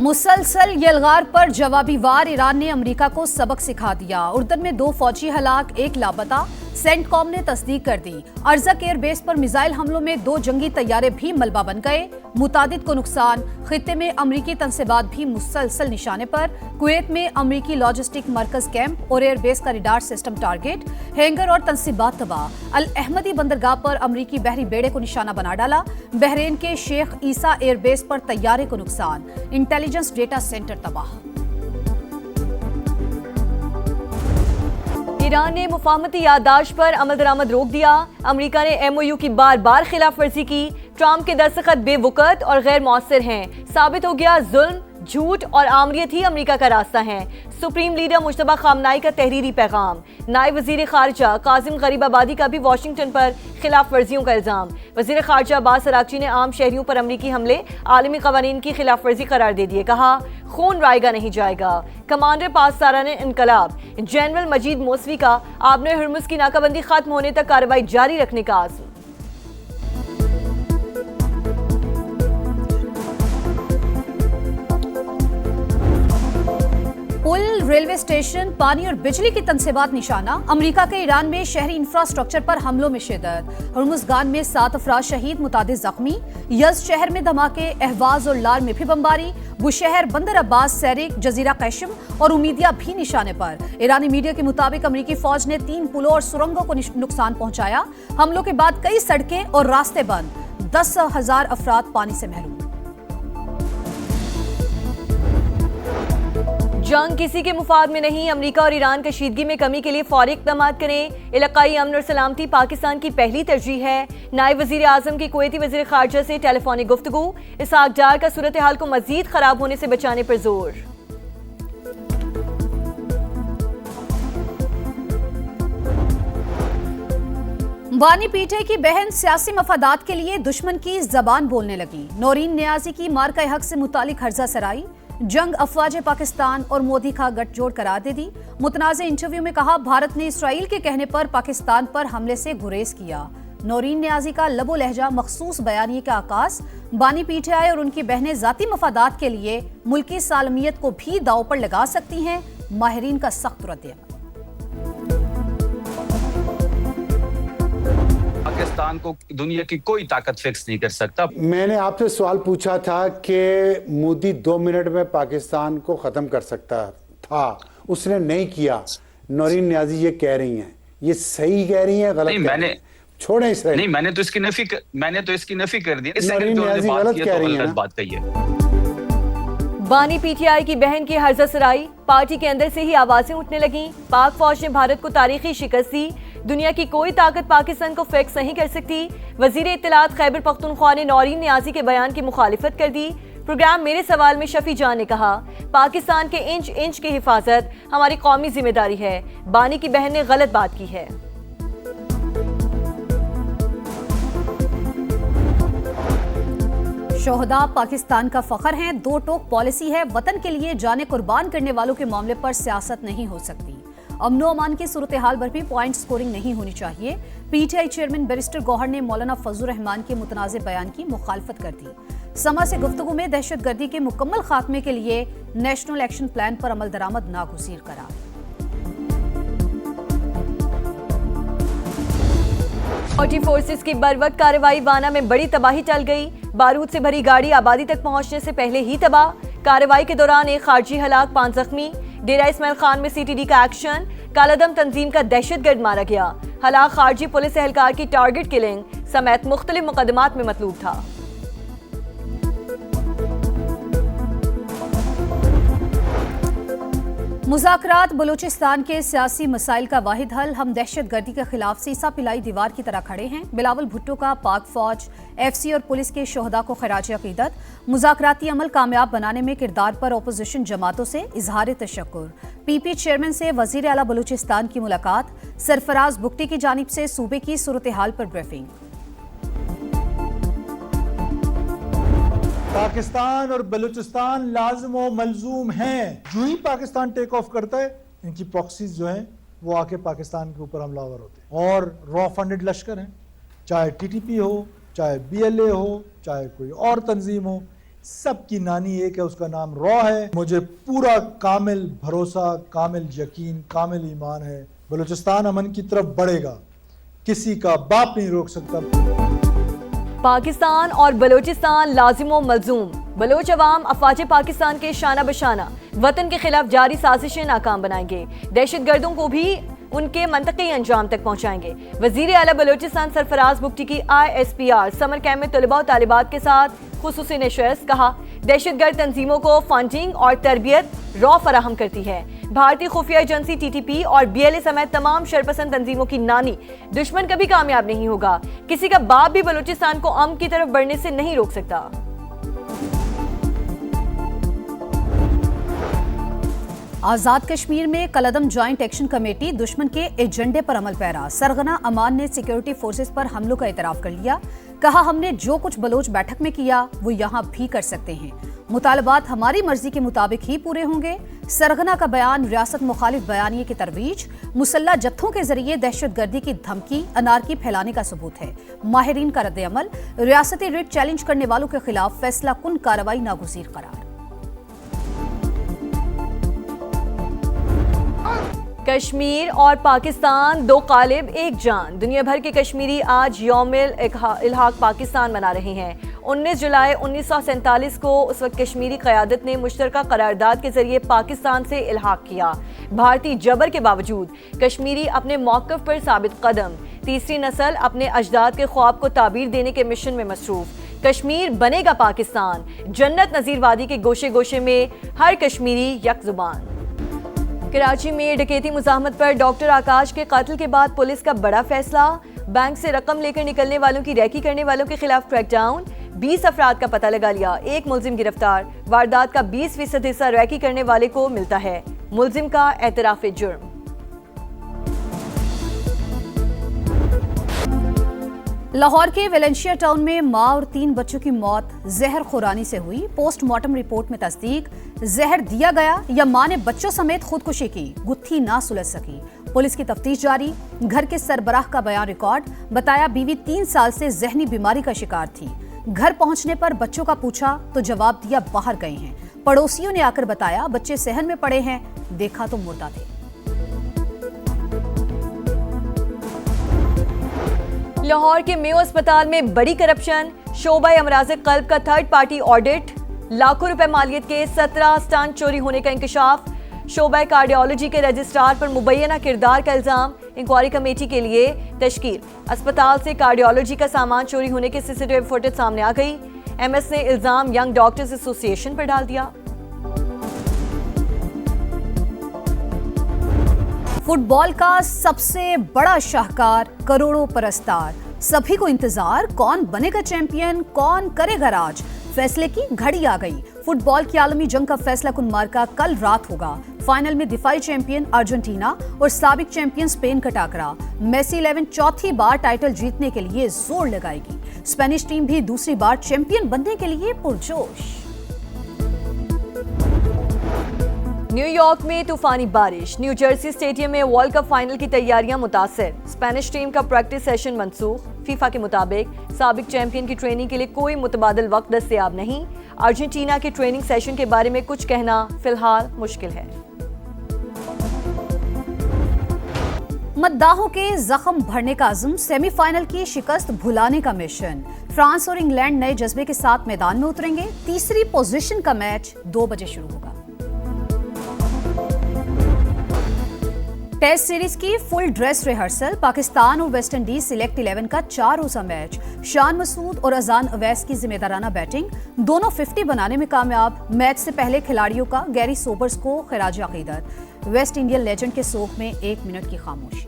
मुसलसल यलगार पर जवाबी वार ईरान ने अमेरिका को सबक सिखा दिया। उर्दन में 2 फौजी हलाक, 1 लापता। सेंटकॉम ने तस्दीक कर दी। अर्जक एयरबेस पर मिसाइल हमलों में 2 जंगी तैयारे भी मलबा बन गए। मुतादिद को नुकसान। खित्ते में अमरीकी तनसेबात भी मुसलसल निशाने पर। कुवैत में अमरीकी लॉजिस्टिक मरकज कैंप और एयरबेस का रडार सिस्टम टारगेट। हैंगर और तनसीबात तबाह। अल अहमदी बंदरगाह पर अमरीकी बहरी बेड़े को निशाना बना डाला। बहरेन के शेख ईसा एयरबेस पर तैयारे को नुकसान। इंटेलिजेंस डेटा सेंटर तबाह। ईरान ने मुफाहमती याददाश्त पर अमल दरामद रोक दिया। अमेरिका ने MOU की बार बार खिलाफ वर्जी की। ट्रंप के दस्तखत बेवकूत और गैर मौसर हैं। साबित हो गया जुल्म, झूठ और आमरीत ही अमेरिका का रास्ता है। सुप्रीम लीडर मुश्तबा खामनाई का तहरीरी पैगाम। नायब वजीर खारजा काजिम गरीबाबादी का भी वाशिंगटन पर खिलाफ वर्जियों का इल्जाम। वजीर खारजा अब्बास अरागची ने आम शहरियों पर अमरीकी हमले आलमी कवानीन की खिलाफ वर्जी करार दे दिए। कहा खून रायगा नहीं जाएगा। कमांडर पासदारा ने इनकलाब। जनरल मजीद मौसवी का आबने हुर्मुज की नाकाबंदी खत्म होने तक कार्रवाई जारी रखने का आज़म। पुल, रेलवे स्टेशन, पानी और बिजली की तनसेबात निशाना। अमेरिका के ईरान में शहरी इंफ्रास्ट्रक्चर पर हमलों में शिद्दत। हुर्मुज़गान में 7 अफराद शहीद, मुतादिद जख्मी। यज़ शहर में धमाके, अहवाज और लार में भी बमबारी। बुशहर, बंदर अब्बास, सैरिक, जजीरा कैशम और उमीदिया भी निशाने पर। ईरानी मीडिया के मुताबिक अमेरिकी फौज ने 3 पुलों और सुरंगों को नुकसान पहुंचाया। हमलों के बाद कई सड़कें और रास्ते बंद। 10,000 अफराद पानी से महरूम। जंग किसी के मुफाद में नहीं। अमेरिका और ईरान कशीदगी में कमी के लिए फौरी इक़दामात करें। इलाकाई अमन और सलामती पाकिस्तान की पहली तरजीह है। नायब वजीर आजम की कुवैती वजीर खारजा से टेलीफोनिक गुफ्तगू। इसहाक डार का सूरत हाल को मजीद खराब होने से बचाने पर जोर। बानी पीटे की बहन सियासी मफादात के लिए दुश्मन की जबान बोलने लगी। नौरीन नियाजी की मार्का हक से मुतालिक हर्जा सराई। जंग अफवाज पाकिस्तान और मोदी का गठजोड़ करार दे दी। मुतनाज़े इंटरव्यू में कहा भारत ने इसराइल के कहने पर पाकिस्तान पर हमले से गुरेज किया। नौरीन नियाजी का लबो लहजा मखसूस बयानिए का आकाश। बानी पीटे आए और उनकी बहनें जाती मफादात के लिए मुल्की सालमियत को भी दांव पर लगा सकती हैं। माहिरीन का सख्त रद्द-ए-अमल। पाकिस्तान को दुनिया की कोई ताकत फिक्स नहीं कर सकता। मैंने आपसे सवाल पूछा था कि मोदी 2 मिनट में पाकिस्तान को खत्म कर सकता था, उसने नहीं किया। नौरीन नियाजी ये कह रही हैं, ये सही कह रही हैं, गलत नहीं, मैंने छोड़े इसे। नहीं, मैंने तो इसकी नफी कर दी। नौरीन नियाजी गलत कह रही है, बात कही है। बानी PTI की बहन की हर्जा सराई। पार्टी के अंदर से ही आवाजें उठने लगी। पाक फौज ने भारत को तारीखी शिकस्त दी। दुनिया की कोई ताकत पाकिस्तान को फिक्स नहीं कर सकती। वजीर इत्तलात खैबर पख्तूनख्वा ने नौरीन नियाजी के बयान की मुखालिफत कर दी। प्रोग्राम मेरे सवाल में शफी जान ने कहा पाकिस्तान के इंच इंच की हिफाजत हमारी कौमी जिम्मेदारी है। बानी की बहन ने गलत बात की है। शोहदा पाकिस्तान का फख्र हैं। 2 टोक पॉलिसी है। वतन के लिए जाने कुर्बान करने वालों के मामले पर सियासत नहीं हो सकती। अमनो अमान की सूरत हाल पर भी पॉइंट स्कोरिंग नहीं होनी चाहिए। PTI चेयरमैन बैरिस्टर गौहर ने मौलाना फजलुर रहमान के मुतनाज़े बयान की मुखालफत कर दी। समा से गुफ्तगू में दहशतगर्दी के मुकम्मल खात्मे के लिए नेशनल एक्शन प्लान पर अमल दरामद नागुज़ीर करार। फौजी फोर्सेस की बरवक्त कार्रवाई। वाना में बड़ी तबाही टल गई। बारूद से भरी गाड़ी आबादी तक पहुंचने से पहले ही तबाह। कार्रवाई के दौरान एक खारजी हलाक, 5 जख्मी। डेरा इस्माइल खान में CTD का एक्शन। कालादम तंजीम का दहशतगर्द मारा गया। हलाक खारजी पुलिस एहलकार की टारगेट किलिंग समेत मुख्तलिफ मुकदमात में मतलूब था। मुज़ाकरात बलूचिस्तान के सियासी मसाइल का वाहिद हल। हम दहशतगर्दी के खिलाफ सीसा पिलाई दीवार की तरह खड़े हैं। बिलावल भुट्टो का पाक फौज, FC और पुलिस के शोहदा को खराज अकीदत। मुज़ाकराती अमल कामयाब बनाने में किरदार पर अपोजिशन जमातों से इजहार तशक्कुर। PP चेयरमैन से वज़ीर आला बलूचिस्तान की मुलाकात। सरफराज बुगटी की जानिब से सूबे की सूरत हाल पर ब्रीफिंग। पाकिस्तान और बलूचिस्तान लाजिम व मलजूम हैं। जो ही पाकिस्तान टेक ऑफ करता है, इनकी प्रॉक्सीज जो हैं वो आके पाकिस्तान के ऊपर हमलावर होते हैं और रॉ फंडेड लश्कर हैं। चाहे TTP हो, चाहे BLA हो, चाहे कोई और तंजीम हो, सबकी नानी एक है, उसका नाम रॉ है। मुझे पूरा कामिल भरोसा, कामिल यकीन, कामिल ईमान है बलूचिस्तान अमन की तरफ बढ़ेगा, किसी का बाप नहीं रोक सकता। पाकिस्तान और बलोचिस्तान लाजिमो मलजूम। बलोच अवाम अफवाज पाकिस्तान के शाना बशाना वतन के खिलाफ जारी साजिशें नाकाम बनाएंगे, दहशतगर्दों को भी उनके मंतकी अंजाम तक पहुंचाएंगे। वजीर आला बलोचिस्तान सरफराज बुगटी की ISPR समर कैंप में तलबा और तालिबात के साथ खुसूसी नशस्त। कहा, दहशतगर्द तंजीमों को फंडिंग और तरबियत रॉ फराहम करती है। भारतीय खुफिया एजेंसी TTP और BLA समेत तमाम शरपसंद तंजीमों की नानी दुश्मन कभी कामयाब नहीं होगा। किसी का बाप भी बलूचिस्तान को अमन की तरफ बढ़ने से नहीं रोक सकता। आजाद कश्मीर में कलअदम ज्वाइंट एक्शन कमेटी दुश्मन के एजेंडे पर अमल पैरा। सरगना अमान ने सिक्योरिटी फोर्सेस पर हमलों का इतराफ कर लिया। कहा, हमने जो कुछ बलोच बैठक में किया वो यहाँ भी कर सकते हैं। मुतालबात हमारी मर्जी के मुताबिक ही पूरे होंगे। सरगना का बयान रियासत मुखालिफ बयानिए की तरवीज, मुसल्ला जत्थों के जरिए दहशतगर्दी की धमकी, अनारकी फैलाने का सबूत है। माहिरीन का रद्द-ए-अमल, रियासती रिट चैलेंज करने वालों के खिलाफ फैसला कुन कार्रवाई नागुज़ीर करार। कश्मीर और पाकिस्तान दो कालिब एक जान। दुनिया भर के कश्मीरी आज यौमिल इल्हाक पाकिस्तान मना रहे हैं। 19 जुलाई 1947 को उस वक्त कश्मीरी क़यादत ने मुश्तरका करारदाद के जरिए पाकिस्तान से इल्हाक किया। भारतीय जबर के बावजूद कश्मीरी अपने मौक़िफ़ पर साबित कदम। तीसरी नस्ल अपने अजदाद के ख्वाब को ताबीर देने के मिशन में मसरूफ। कश्मीर बनेगा पाकिस्तान, जन्नत नज़ीर वादी के गोशे गोशे में हर कश्मीरी यकजुबान। कराची में डकैती मुज़ाहमत पर डॉक्टर आकाश के कत्ल के बाद पुलिस का बड़ा फैसला। बैंक से रकम लेकर निकलने वालों की रैकी करने वालों के खिलाफ क्रैकडाउन। 20 अफराद का पता लगा लिया, एक मुलजिम गिरफ्तार। वारदात का 20% हिस्सा रैकी करने वाले को मिलता है। मुलजिम का एतराफ़ जुर्म। लाहौर के वेलेंशिया टाउन में मां और 3 बच्चों की मौत जहर खुरानी से हुई। पोस्टमार्टम रिपोर्ट में तस्दीक, जहर दिया गया या मां ने बच्चों समेत खुदकुशी की, गुत्थी ना सुलझ सकी। पुलिस की तफ्तीश जारी। घर के सरबराह का बयान रिकॉर्ड। बताया, बीवी 3 साल से जहनी बीमारी का शिकार थी। घर पहुंचने पर बच्चों का पूछा तो जवाब दिया बाहर गए हैं। पड़ोसियों ने आकर बताया बच्चे सहन में पड़े हैं, देखा तो मुर्दा थे। लाहौर के मेयो अस्पताल में बड़ी करप्शन। शोबा अमराज़ कल्ब का थर्ड पार्टी ऑडिट। लाखों रुपए मालियत के 17 स्टंट चोरी होने का इंकशाफ। शोबा कार्डियोलॉजी के रजिस्ट्रार पर मुबैना किरदार का इल्जाम। इंक्वायरी कमेटी के लिए तश्कील। अस्पताल से कार्डियोलॉजी का सामान चोरी होने की CCTV फुटेज सामने आ गई। MS ने इल्जाम यंग डॉक्टर्स एसोसिएशन पर डाल दिया। फुटबॉल का सबसे बड़ा शाहकार, करोड़ों परस्तार, सभी को इंतजार, कौन बनेगा चैंपियन, कौन करेगा राज। फैसले की घड़ी आ गई। फुटबॉल की आलमी जंग का फैसला कुन मार्का कल रात होगा। फाइनल में दिफाई चैंपियन अर्जेंटीना और साबिक चैंपियन स्पेन का टाकरा। मेसी 11 चौथी बार टाइटल जीतने के लिए जोर लगाएगी। स्पेनिश टीम भी दूसरी बार चैंपियन बनने के लिए पुरजोश। न्यूयॉर्क में तूफानी बारिश। न्यू जर्सी स्टेडियम में वर्ल्ड कप फाइनल की तैयारियां मुतासिर। स्पेनिश टीम का प्रैक्टिस सेशन मनसूख। फीफा के मुताबिक साबिक चैंपियन की ट्रेनिंग के लिए कोई मुतबादिल वक्त दस्तयाब नहीं। अर्जेंटीना के ट्रेनिंग सेशन के बारे में कुछ कहना फिलहाल मुश्किल है। मद्दाहों के जख्म भरने का अज़्म, सेमीफाइनल की शिकस्त भुलाने का मिशन। फ्रांस और इंग्लैंड नए जज्बे के साथ मैदान में उतरेंगे। तीसरी पोजीशन का मैच 2 बजे शुरू होगा। टेस्ट सीरीज की फुल ड्रेस रिहर्सल। पाकिस्तान और वेस्ट इंडीज सिलेक्ट 11 का 4 रोजा मैच। शान मसूद और अजान अवैस की जिम्मेदाराना बैटिंग, दोनों 50 बनाने में कामयाब। मैच से पहले खिलाड़ियों का गैरी सोबर्स को खिराज अकीदत। वेस्ट इंडियन लेजेंड के सोग में 1 मिनट की खामोशी।